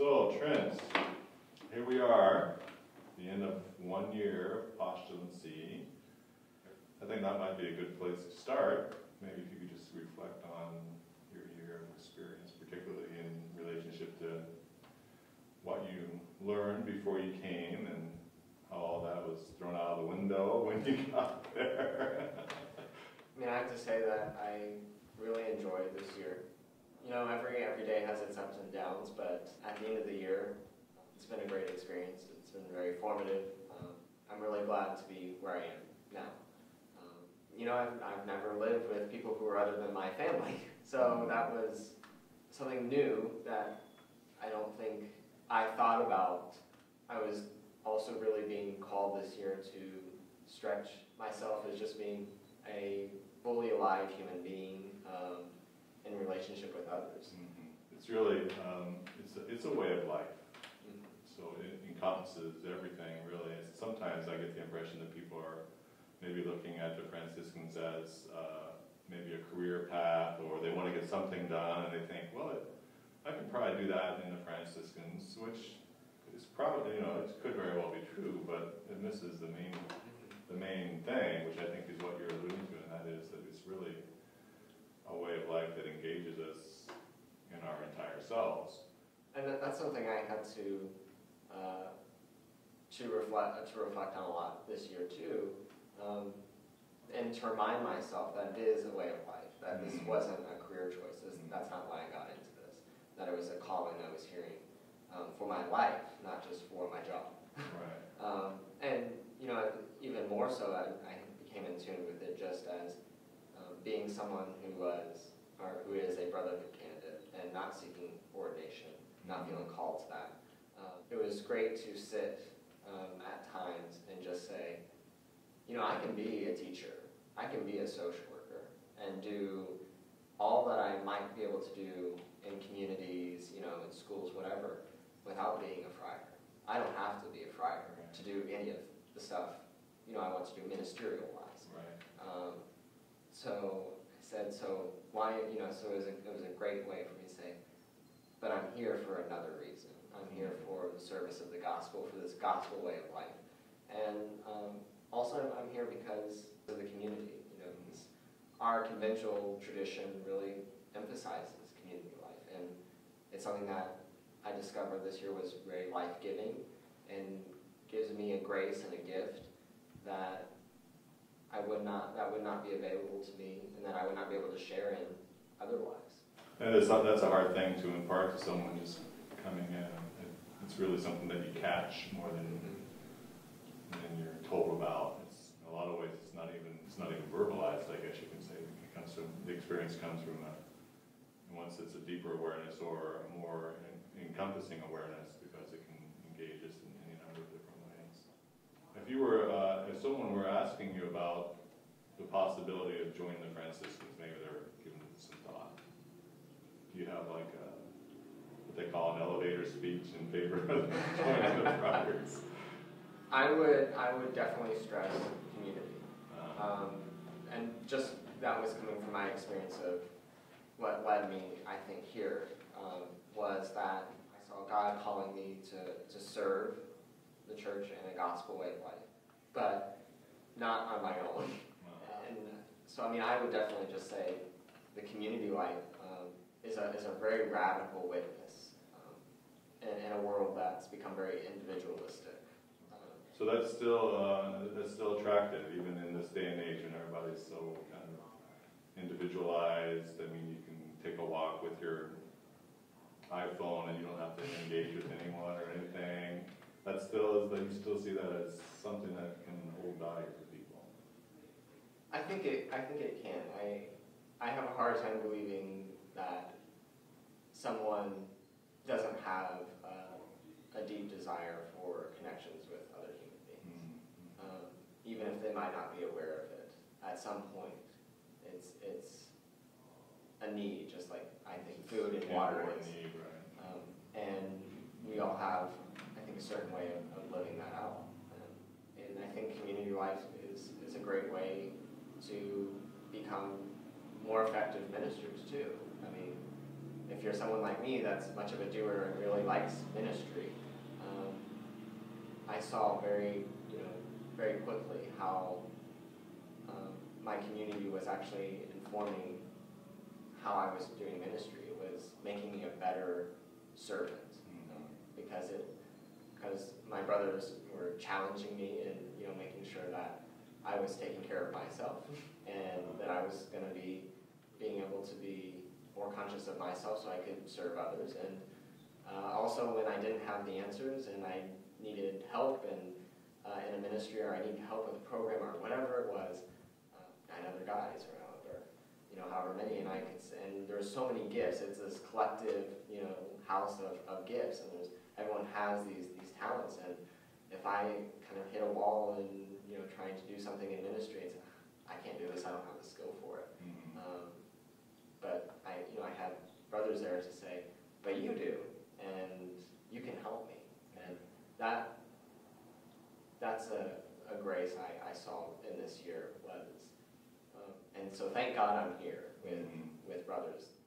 So, Trent, here we are, the end of 1 year of postulancy. I think that might be a good place to start. Maybe if you could just reflect on your year of experience, particularly in relationship to what you learned before you came and how all that was thrown out of the window when you got there. I mean, I have to say that I really enjoyed this year. You know, every day has its ups and downs, but at the end of the year, it's been a great experience. It's been very formative. I'm really glad to be where I am now. You know, I've never lived with people who are other than my family, so that was something new that I don't think I thought about. I was also really being called this year to stretch myself as just being a fully alive human being in relationship with others. Mm-hmm. It's really, it's a way of life. Mm-hmm. So it encompasses everything, really. Sometimes I get the impression that people are maybe looking at the Franciscans as maybe a career path, or they want to get something done, and they think, well, I can probably do that in the Franciscans, which is probably, you know, it could very well be true, but it misses the main thing, which I think is what you're alluding to, and that is that it's really a way of life that engages us in our entire selves. And that's something I had to reflect on a lot this year too, and to remind myself that it is a way of life, that this wasn't a career choice, that's not why I got into this, that it was a calling I was hearing for my life, not just for my job. Right. And you know, even more so, I became in tune with it just as being someone who is a brotherhood candidate and not seeking ordination, not feeling called to that. It was great to sit at times and just say, you know, I can be a teacher, I can be a social worker, and do all that I might be able to do in communities, you know, in schools, whatever, without being a friar. I don't have to be a friar to do any of the stuff, you know, I want to do ministerial-wise. Right. So I said, so why, you know, so it was a great way for me to say, but I'm here for another reason. I'm here for the service of the gospel, for this gospel way of life. And also I'm here because of the community, you know, because our conventual tradition really emphasizes community life. And it's something that I discovered this year was very life-giving and gives me a grace and a gift that would not be available to me, and that I would not be able to share in otherwise. And that's a hard thing to impart to someone just coming in. It's really something that you catch more than you're told about. In a lot of ways, it's not even verbalized, I guess you can say. The experience comes from once it's a deeper awareness or a more encompassing awareness, because it can engage us in any number of different ways. If someone were asking you about the possibility of joining the Franciscans, maybe they're giving it some thought. Do you have like what they call an elevator speech in favor of joining the friars? I would definitely stress community, and just that was coming from my experience of what led me, I think, here, was that I saw God calling me to serve the church in a gospel way of life, but not on my own. And so, I mean, I would definitely just say the community life is a very radical witness in a world that's become very individualistic. So that's still attractive, even in this day and age when everybody's so kind of individualized. I mean, you can take a walk with your iPhone and you don't have to engage with anyone or anything. That still is, you still see that as something that can hold value for people. I think it can. I have a hard time believing that someone doesn't have a deep desire for connections with other human beings, even if they might not be aware of it. At some point, it's a need, just like I think food and water is. Need, right. And we all have, I think, a certain way of living that out. And I think community life is a great way to become more effective ministers too. I mean, if you're someone like me that's much of a doer and really likes ministry, I saw very quickly how my community was actually informing how I was doing ministry. It was making me a better servant, because my brothers were challenging me and making sure that I was taking care of myself and that I was going to be being able to be more conscious of myself so I could serve others. And also when I didn't have the answers and I needed help in a ministry, or I needed help with a program or whatever it was, I had other guys around, or however many, and there's so many gifts. It's this collective house of gifts, and everyone has these talents. And if I kind of hit a wall and trying to do something in ministry, it's I can't do this. I don't have the skill for it. But I had brothers there to say, but you do, and you can help me. And that's a grace I saw in this year was, and so thank God I'm here with brothers